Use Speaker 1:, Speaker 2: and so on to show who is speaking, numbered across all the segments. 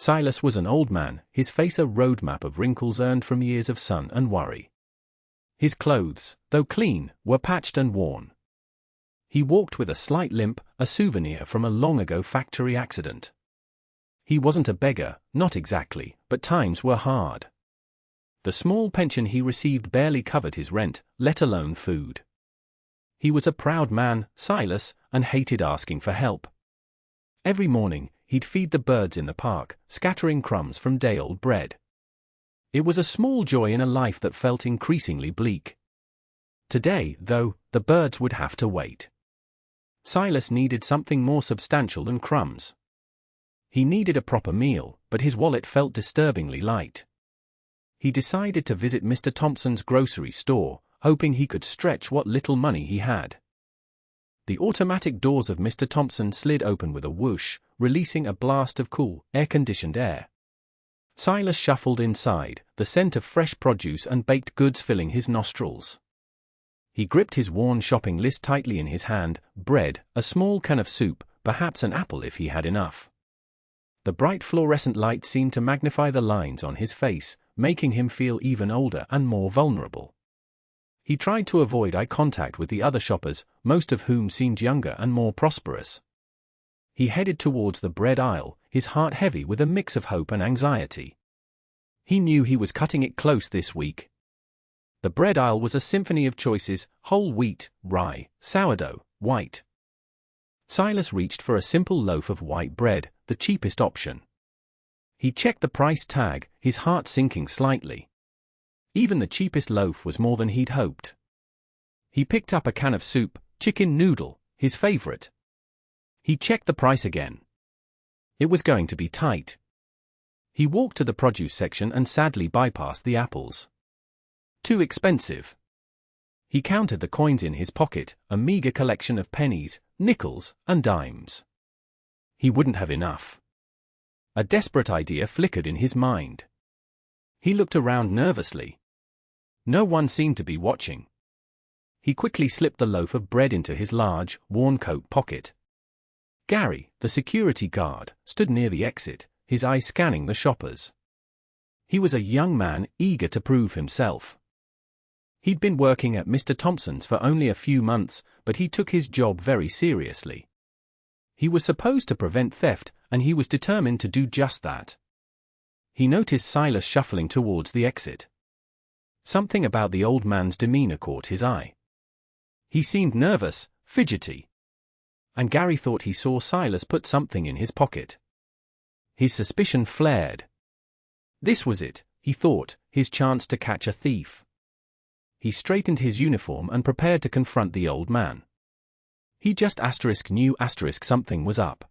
Speaker 1: Silas was an old man, his face a roadmap of wrinkles earned from years of sun and worry. His clothes, though clean, were patched and worn. He walked with a slight limp, a souvenir from a long-ago factory accident. He wasn't a beggar, not exactly, but times were hard. The small pension he received barely covered his rent, let alone food. He was a proud man, Silas, and hated asking for help. Every morning, he'd feed the birds in the park, scattering crumbs from day-old bread. It was a small joy in a life that felt increasingly bleak. Today, though, the birds would have to wait. Silas needed something more substantial than crumbs. He needed a proper meal, but his wallet felt disturbingly light. He decided to visit Mr. Thompson's grocery store, hoping he could stretch what little money he had. The automatic doors of Mr. Thompson slid open with a whoosh, releasing a blast of cool, air-conditioned air. Silas shuffled inside, the scent of fresh produce and baked goods filling his nostrils. He gripped his worn shopping list tightly in his hand: bread, a small can of soup, perhaps an apple if he had enough. The bright fluorescent light seemed to magnify the lines on his face, making him feel even older and more vulnerable. He tried to avoid eye contact with the other shoppers, most of whom seemed younger and more prosperous. He headed towards the bread aisle, his heart heavy with a mix of hope and anxiety. He knew he was cutting it close this week. The bread aisle was a symphony of choices: whole wheat, rye, sourdough, white. Silas reached for a simple loaf of white bread, the cheapest option. He checked the price tag, his heart sinking slightly. Even the cheapest loaf was more than he'd hoped. He picked up a can of soup, chicken noodle, his favorite. He checked the price again. It was going to be tight. He walked to the produce section and sadly bypassed the apples. Too expensive. He counted the coins in his pocket, a meager collection of pennies, nickels, and dimes. He wouldn't have enough. A desperate idea flickered in his mind. He looked around nervously. No one seemed to be watching. He quickly slipped the loaf of bread into his large, worn coat pocket. Gary, the security guard, stood near the exit, his eyes scanning the shoppers. He was a young man, eager to prove himself. He'd been working at Mr. Thompson's for only a few months, but he took his job very seriously. He was supposed to prevent theft, and he was determined to do just that. He noticed Silas shuffling towards the exit. Something about the old man's demeanor caught his eye. He seemed nervous, fidgety. And Gary thought he saw Silas put something in his pocket. His suspicion flared. This was it, he thought, his chance to catch a thief. He straightened his uniform and prepared to confront the old man. He just knew something was up.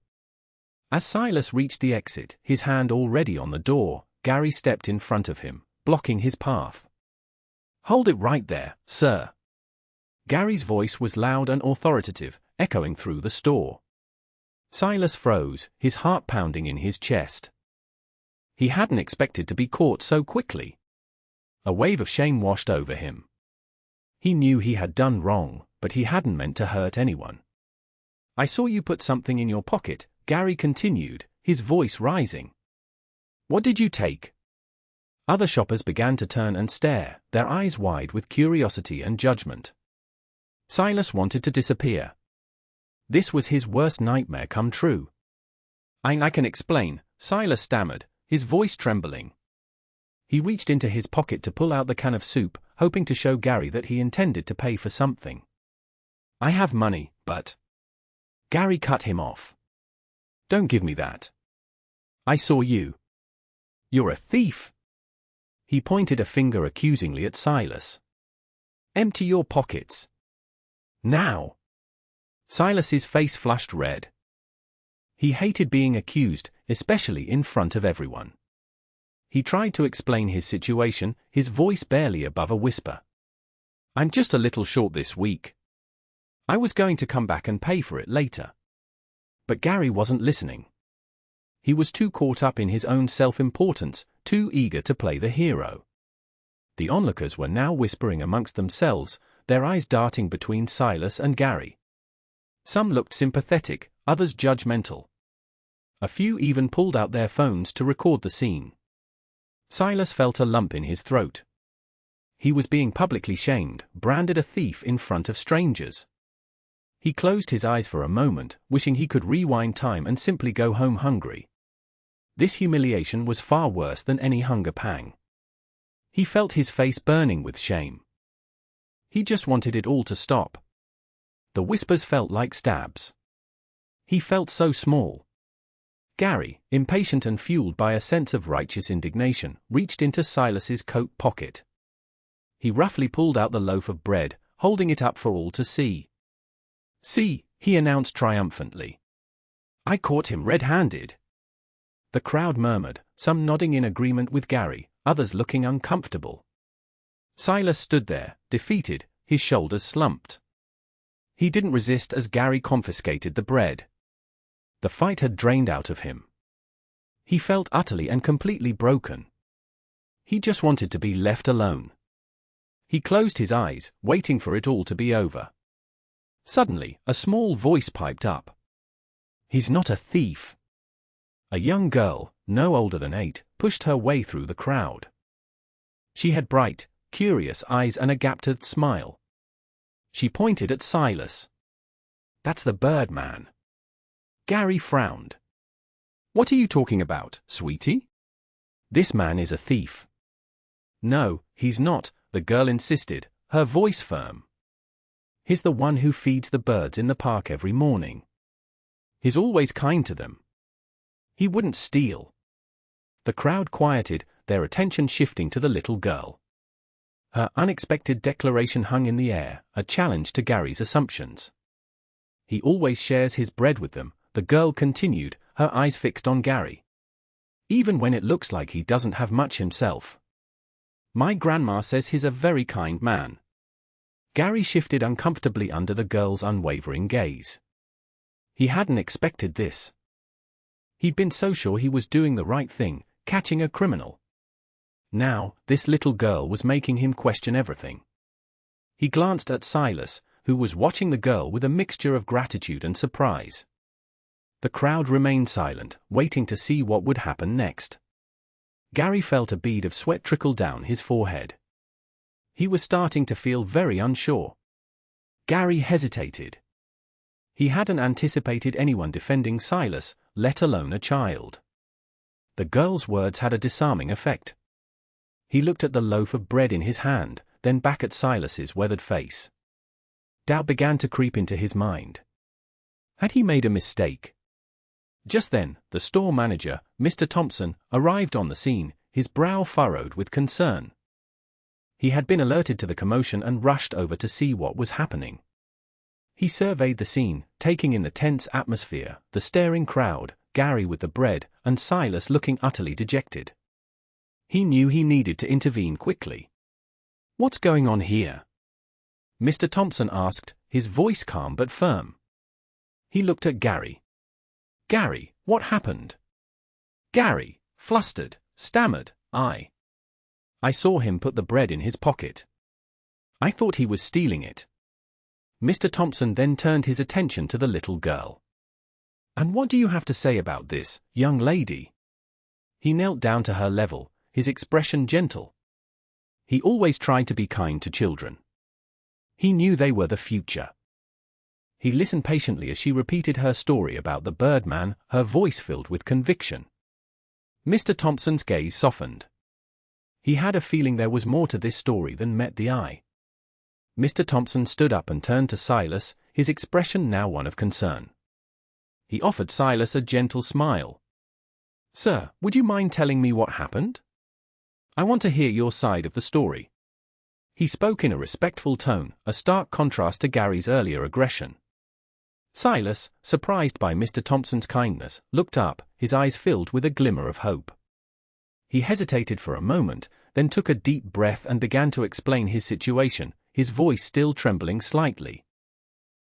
Speaker 1: As Silas reached the exit, his hand already on the door, Gary stepped in front of him, blocking his path. "Hold it right there, sir." Gary's voice was loud and authoritative, echoing through the store. Silas froze, his heart pounding in his chest. He hadn't expected to be caught so quickly. A wave of shame washed over him. He knew he had done wrong, but he hadn't meant to hurt anyone. "I saw you put something in your pocket," Gary continued, his voice rising. "What did you take?" Other shoppers began to turn and stare, their eyes wide with curiosity and judgment. Silas wanted to disappear. This was his worst nightmare come true. I can explain," Silas stammered, his voice trembling. He reached into his pocket to pull out the can of soup, hoping to show Gary that he intended to pay for something. "I have money, but—" Gary cut him off. "Don't give me that. I saw you. You're a thief." He pointed a finger accusingly at Silas. "Empty your pockets. Now." Silas's face flushed red. He hated being accused, especially in front of everyone. He tried to explain his situation, his voice barely above a whisper. "I'm just a little short this week. I was going to come back and pay for it later." But Gary wasn't listening. He was too caught up in his own self-importance, too eager to play the hero. The onlookers were now whispering amongst themselves, their eyes darting between Silas and Gary. Some looked sympathetic, others judgmental. A few even pulled out their phones to record the scene. Silas felt a lump in his throat. He was being publicly shamed, branded a thief in front of strangers. He closed his eyes for a moment, wishing he could rewind time and simply go home hungry. This humiliation was far worse than any hunger pang. He felt his face burning with shame. He just wanted it all to stop. The whispers felt like stabs. He felt so small. Gary, impatient and fueled by a sense of righteous indignation, reached into Silas's coat pocket. He roughly pulled out the loaf of bread, holding it up for all to see. "See," he announced triumphantly. "I caught him red-handed." The crowd murmured, some nodding in agreement with Gary, others looking uncomfortable. Silas stood there, defeated, his shoulders slumped. He didn't resist as Gary confiscated the bread. The fight had drained out of him. He felt utterly and completely broken. He just wanted to be left alone. He closed his eyes, waiting for it all to be over. Suddenly, a small voice piped up. "He's not a thief." A young girl, no older than 8, pushed her way through the crowd. She had bright, curious eyes and a gap-toothed smile. She pointed at Silas. "That's the Birdman." Gary frowned. "What are you talking about, sweetie?" "This man is a thief." "No, he's not," the girl insisted, her voice firm. "He's the one who feeds the birds in the park every morning. He's always kind to them. He wouldn't steal." The crowd quieted, their attention shifting to the little girl. Her unexpected declaration hung in the air, a challenge to Gary's assumptions. "He always shares his bread with them," the girl continued, her eyes fixed on Gary. "Even when it looks like he doesn't have much himself. My grandma says he's a very kind man." Gary shifted uncomfortably under the girl's unwavering gaze. He hadn't expected this. He'd been so sure he was doing the right thing, catching a criminal. Now, this little girl was making him question everything. He glanced at Silas, who was watching the girl with a mixture of gratitude and surprise. The crowd remained silent, waiting to see what would happen next. Gary felt a bead of sweat trickle down his forehead. He was starting to feel very unsure. Gary hesitated. He hadn't anticipated anyone defending Silas, let alone a child. The girl's words had a disarming effect. He looked at the loaf of bread in his hand, then back at Silas's weathered face. Doubt began to creep into his mind. Had he made a mistake? Just then, the store manager, Mr. Thompson, arrived on the scene, his brow furrowed with concern. He had been alerted to the commotion and rushed over to see what was happening. He surveyed the scene, taking in the tense atmosphere, the staring crowd, Gary with the bread, and Silas looking utterly dejected. He knew he needed to intervene quickly. "What's going on here?" Mr. Thompson asked, his voice calm but firm. He looked at Gary. "Gary, what happened?" Gary, flustered, stammered, I saw him put the bread in his pocket. I thought he was stealing it." Mr. Thompson then turned his attention to the little girl. "And what do you have to say about this, young lady?" He knelt down to her level, his expression gentle. He always tried to be kind to children. He knew they were the future. He listened patiently as she repeated her story about the Birdman, her voice filled with conviction. Mr. Thompson's gaze softened. He had a feeling there was more to this story than met the eye. Mr. Thompson stood up and turned to Silas, his expression now one of concern. He offered Silas a gentle smile. "Sir, would you mind telling me what happened? I want to hear your side of the story." He spoke in a respectful tone, a stark contrast to Gary's earlier aggression. Silas, surprised by Mr. Thompson's kindness, looked up, his eyes filled with a glimmer of hope. He hesitated for a moment, then took a deep breath and began to explain his situation, his voice still trembling slightly.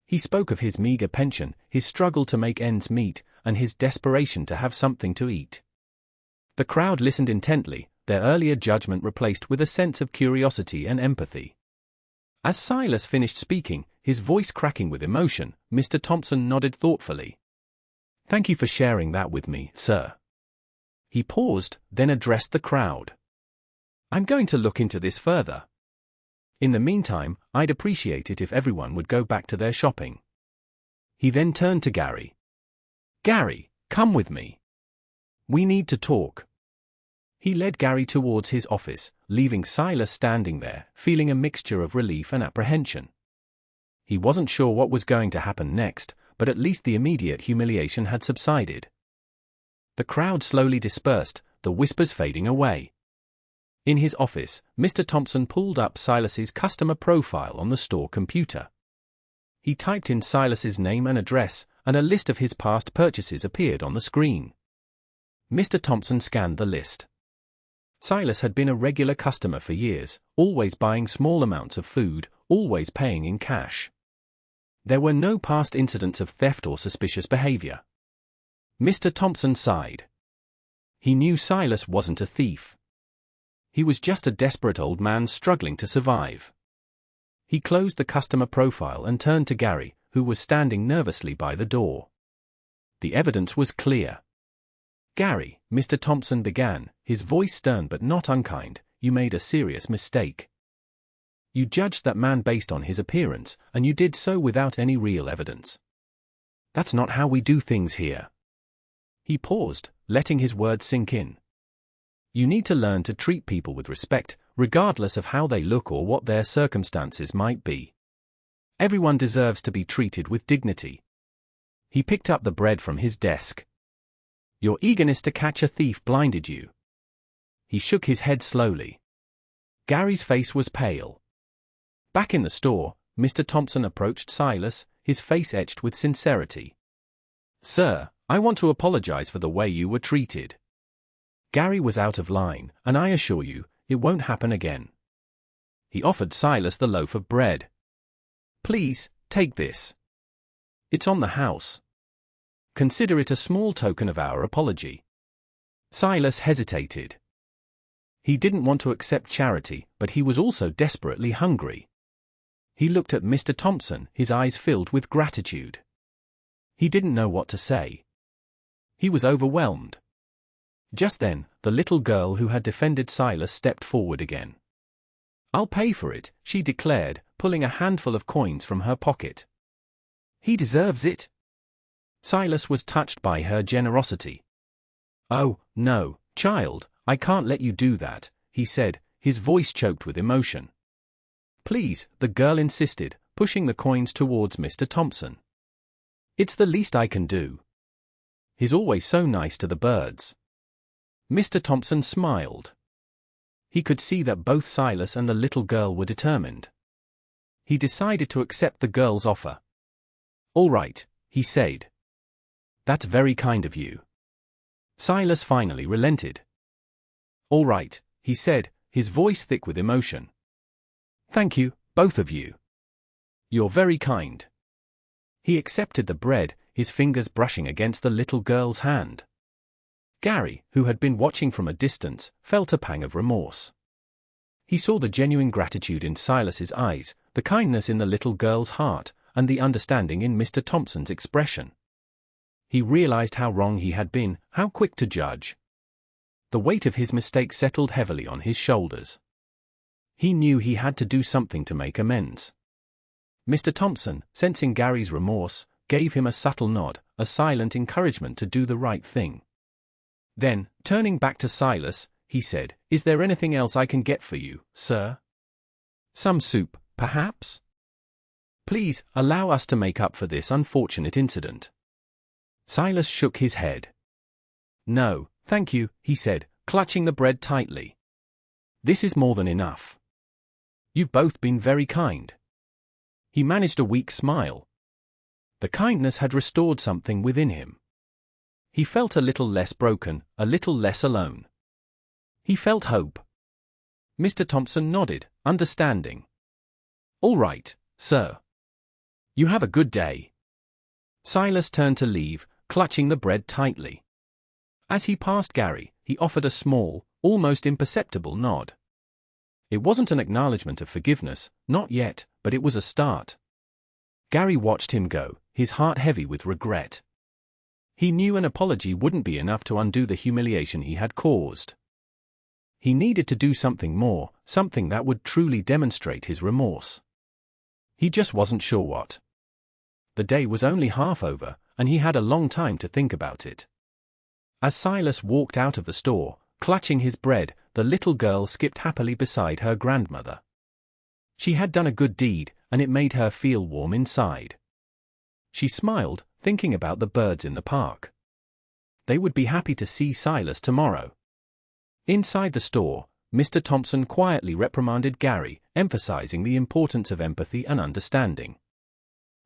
Speaker 1: He spoke of his meager pension, his struggle to make ends meet, and his desperation to have something to eat. The crowd listened intently, their earlier judgment replaced with a sense of curiosity and empathy. As Silas finished speaking, his voice cracking with emotion, Mr. Thompson nodded thoughtfully. Thank you for sharing that with me, sir. He paused, then addressed the crowd. I'm going to look into this further. In the meantime, I'd appreciate it if everyone would go back to their shopping. He then turned to Gary. Gary, come with me. We need to talk. He led Gary towards his office, leaving Silas standing there, feeling a mixture of relief and apprehension. He wasn't sure what was going to happen next, but at least the immediate humiliation had subsided. The crowd slowly dispersed, the whispers fading away. In his office, Mr. Thompson pulled up Silas's customer profile on the store computer. He typed in Silas's name and address, and a list of his past purchases appeared on the screen. Mr. Thompson scanned the list. Silas had been a regular customer for years, always buying small amounts of food, always paying in cash. There were no past incidents of theft or suspicious behavior. Mr. Thompson sighed. He knew Silas wasn't a thief. He was just a desperate old man struggling to survive. He closed the customer profile and turned to Gary, who was standing nervously by the door. The evidence was clear. Gary, Mr. Thompson began, his voice stern but not unkind, you made a serious mistake. You judged that man based on his appearance, and you did so without any real evidence. That's not how we do things here. He paused, letting his words sink in. You need to learn to treat people with respect, regardless of how they look or what their circumstances might be. Everyone deserves to be treated with dignity. He picked up the bread from his desk. Your eagerness to catch a thief blinded you. He shook his head slowly. Gary's face was pale. Back in the store, Mr. Thompson approached Silas, his face etched with sincerity. Sir, I want to apologize for the way you were treated. Gary was out of line, and I assure you, it won't happen again. He offered Silas the loaf of bread. Please, take this. It's on the house. Consider it a small token of our apology. Silas hesitated. He didn't want to accept charity, but he was also desperately hungry. He looked at Mr. Thompson, his eyes filled with gratitude. He didn't know what to say. He was overwhelmed. Just then, the little girl who had defended Silas stepped forward again. I'll pay for it, she declared, pulling a handful of coins from her pocket. He deserves it. Silas was touched by her generosity. Oh, no, child, I can't let you do that, he said, his voice choked with emotion. Please, the girl insisted, pushing the coins towards Mr. Thompson. It's the least I can do. He's always so nice to the birds. Mr. Thompson smiled. He could see that both Silas and the little girl were determined. He decided to accept the girl's offer. All right, he said. That's very kind of you. Silas finally relented. All right, he said, his voice thick with emotion. Thank you, both of you. You're very kind. He accepted the bread, his fingers brushing against the little girl's hand. Gary, who had been watching from a distance, felt a pang of remorse. He saw the genuine gratitude in Silas's eyes, the kindness in the little girl's heart, and the understanding in Mr. Thompson's expression. He realized how wrong he had been, how quick to judge. The weight of his mistake settled heavily on his shoulders. He knew he had to do something to make amends. Mr. Thompson, sensing Gary's remorse, gave him a subtle nod, a silent encouragement to do the right thing. Then, turning back to Silas, he said, Is there anything else I can get for you, sir? Some soup, perhaps? Please, allow us to make up for this unfortunate incident. Silas shook his head. No, thank you, he said, clutching the bread tightly. This is more than enough. You've both been very kind. He managed a weak smile. The kindness had restored something within him. He felt a little less broken, a little less alone. He felt hope. Mr. Thompson nodded, understanding. All right, sir. You have a good day. Silas turned to leave, clutching the bread tightly. As he passed Gary, he offered a small, almost imperceptible nod. It wasn't an acknowledgement of forgiveness, not yet, but it was a start. Gary watched him go, his heart heavy with regret. He knew an apology wouldn't be enough to undo the humiliation he had caused. He needed to do something more, something that would truly demonstrate his remorse. He just wasn't sure what. The day was only half over, and he had a long time to think about it. As Silas walked out of the store, clutching his bread, the little girl skipped happily beside her grandmother. She had done a good deed, and it made her feel warm inside. She smiled, thinking about the birds in the park. They would be happy to see Silas tomorrow. Inside the store, Mr. Thompson quietly reprimanded Gary, emphasizing the importance of empathy and understanding.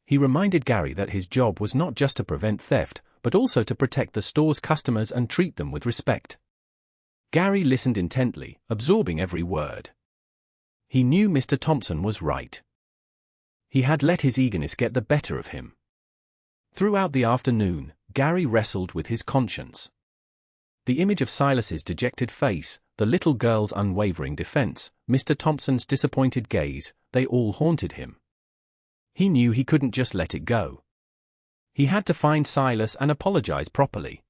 Speaker 1: He reminded Gary that his job was not just to prevent theft, but also to protect the store's customers and treat them with respect. Gary listened intently, absorbing every word. He knew Mr. Thompson was right. He had let his eagerness get the better of him. Throughout the afternoon, Gary wrestled with his conscience. The image of Silas's dejected face, the little girl's unwavering defense, Mr. Thompson's disappointed gaze, they all haunted him. He knew he couldn't just let it go. He had to find Silas and apologize properly.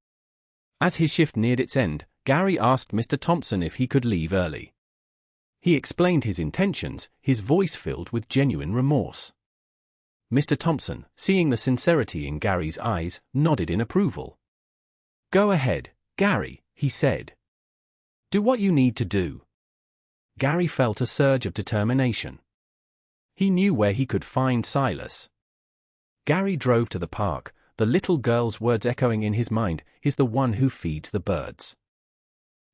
Speaker 1: As his shift neared its end, Gary asked Mr. Thompson if he could leave early. He explained his intentions, his voice filled with genuine remorse. Mr. Thompson, seeing the sincerity in Gary's eyes, nodded in approval. "Go ahead, Gary," he said. "Do what you need to do." Gary felt a surge of determination. He knew where he could find Silas. Gary drove to the park, the little girl's words echoing in his mind, "Is the one who feeds the birds."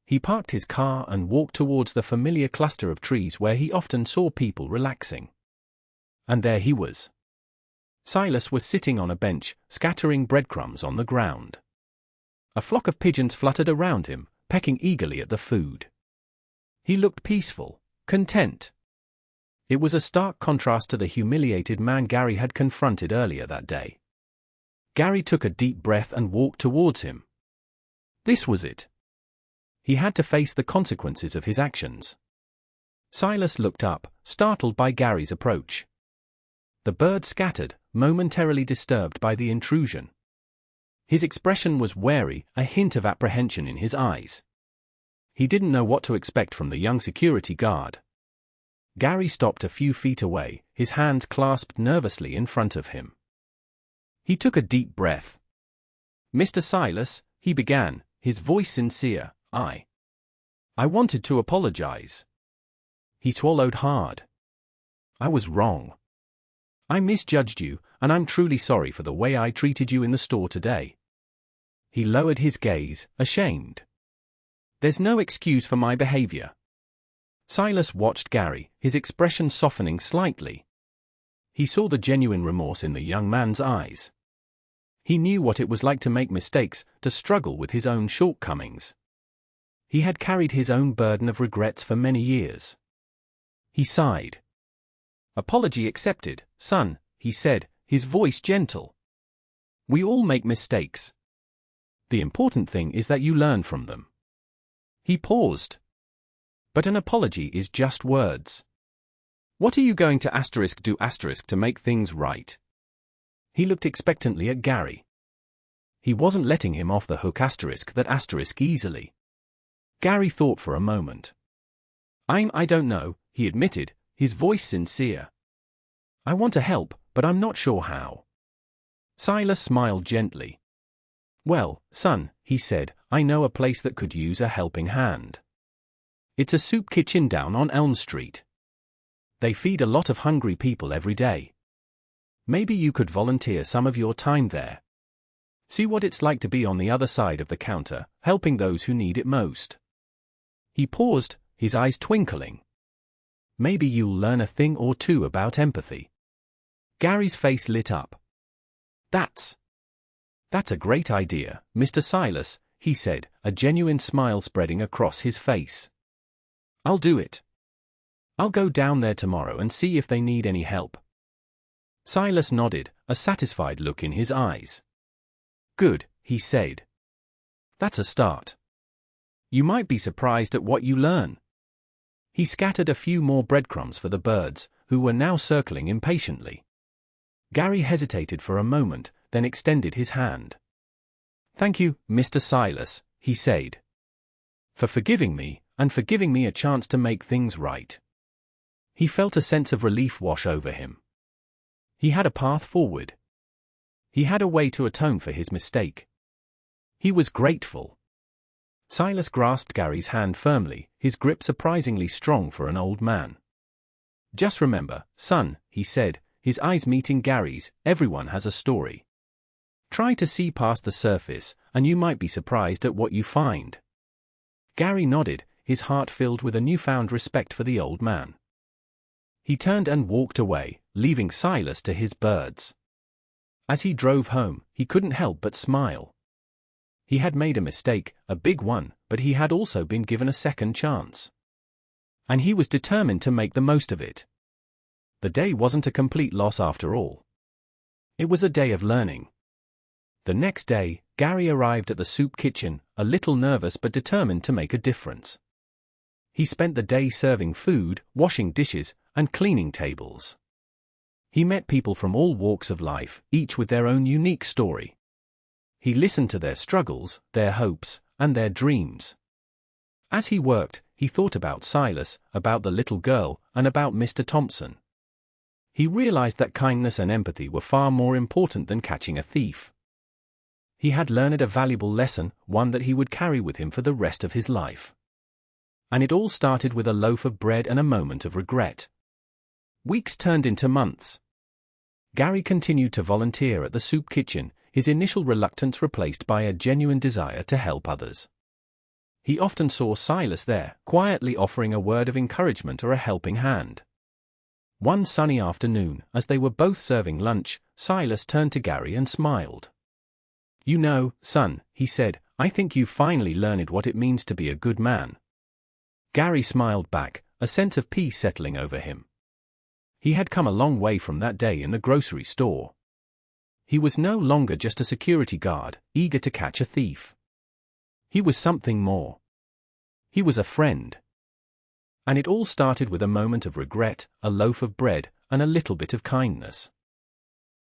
Speaker 1: He parked his car and walked towards the familiar cluster of trees where he often saw people relaxing. And there he was. Silas was sitting on a bench, scattering breadcrumbs on the ground. A flock of pigeons fluttered around him, pecking eagerly at the food. He looked peaceful, content. It was a stark contrast to the humiliated man Gary had confronted earlier that day. Gary took a deep breath and walked towards him. This was it. He had to face the consequences of his actions. Silas looked up, startled by Gary's approach. The bird scattered, momentarily disturbed by the intrusion. His expression was wary, a hint of apprehension in his eyes. He didn't know what to expect from the young security guard. Gary stopped a few feet away, his hands clasped nervously in front of him. He took a deep breath. "Mr. Silas," he began, his voice sincere, I wanted to apologize." He swallowed hard. "I was wrong. I misjudged you, and I'm truly sorry for the way I treated you in the store today." He lowered his gaze, ashamed. "There's no excuse for my behavior." Silas watched Gary, his expression softening slightly. He saw the genuine remorse in the young man's eyes. He knew what it was like to make mistakes, to struggle with his own shortcomings. He had carried his own burden of regrets for many years. He sighed. "Apology accepted, son," he said, his voice gentle. "We all make mistakes. The important thing is that you learn from them." He paused. "But an apology is just words. What are you going to do to make things right?" He looked expectantly at Gary. He wasn't letting him off the hook easily. Gary thought for a moment. I don't know," he admitted, his voice sincere. "I want to help, but I'm not sure how." Silas smiled gently. "Well, son," he said, "I know a place that could use a helping hand. It's a soup kitchen down on Elm Street. They feed a lot of hungry people every day. Maybe you could volunteer some of your time there. See what it's like to be on the other side of the counter, helping those who need it most." He paused, his eyes twinkling. "Maybe you'll learn a thing or two about empathy." Gary's face lit up. That's a great idea, Mr. Silas," he said, a genuine smile spreading across his face. "I'll do it. I'll go down there tomorrow and see if they need any help." Silas nodded, a satisfied look in his eyes. "Good," he said. "That's a start. You might be surprised at what you learn." He scattered a few more breadcrumbs for the birds, who were now circling impatiently. Gary hesitated for a moment, then extended his hand. "Thank you, Mr. Silas," he said, "for forgiving me, and for giving me a chance to make things right." He felt a sense of relief wash over him. He had a path forward. He had a way to atone for his mistake. He was grateful. Silas grasped Gary's hand firmly, his grip surprisingly strong for an old man. "Just remember, son," he said, his eyes meeting Gary's, "everyone has a story. Try to see past the surface, and you might be surprised at what you find." Gary nodded, his heart filled with a newfound respect for the old man. He turned and walked away, leaving Silas to his birds. As he drove home, he couldn't help but smile. He had made a mistake, a big one, but he had also been given a second chance. And he was determined to make the most of it. The day wasn't a complete loss after all. It was a day of learning. The next day, Gary arrived at the soup kitchen, a little nervous but determined to make a difference. He spent the day serving food, washing dishes, and cleaning tables. He met people from all walks of life, each with their own unique story. He listened to their struggles, their hopes, and their dreams. As he worked, he thought about Silas, about the little girl, and about Mr. Thompson. He realized that kindness and empathy were far more important than catching a thief. He had learned a valuable lesson, one that he would carry with him for the rest of his life. And it all started with a loaf of bread and a moment of regret. Weeks turned into months. Gary continued to volunteer at the soup kitchen, his initial reluctance replaced by a genuine desire to help others. He often saw Silas there, quietly offering a word of encouragement or a helping hand. One sunny afternoon, as they were both serving lunch, Silas turned to Gary and smiled. "You know, son," he said, "I think you've finally learned what it means to be a good man." Gary smiled back, a sense of peace settling over him. He had come a long way from that day in the grocery store. He was no longer just a security guard, eager to catch a thief. He was something more. He was a friend. And it all started with a moment of regret, a loaf of bread, and a little bit of kindness.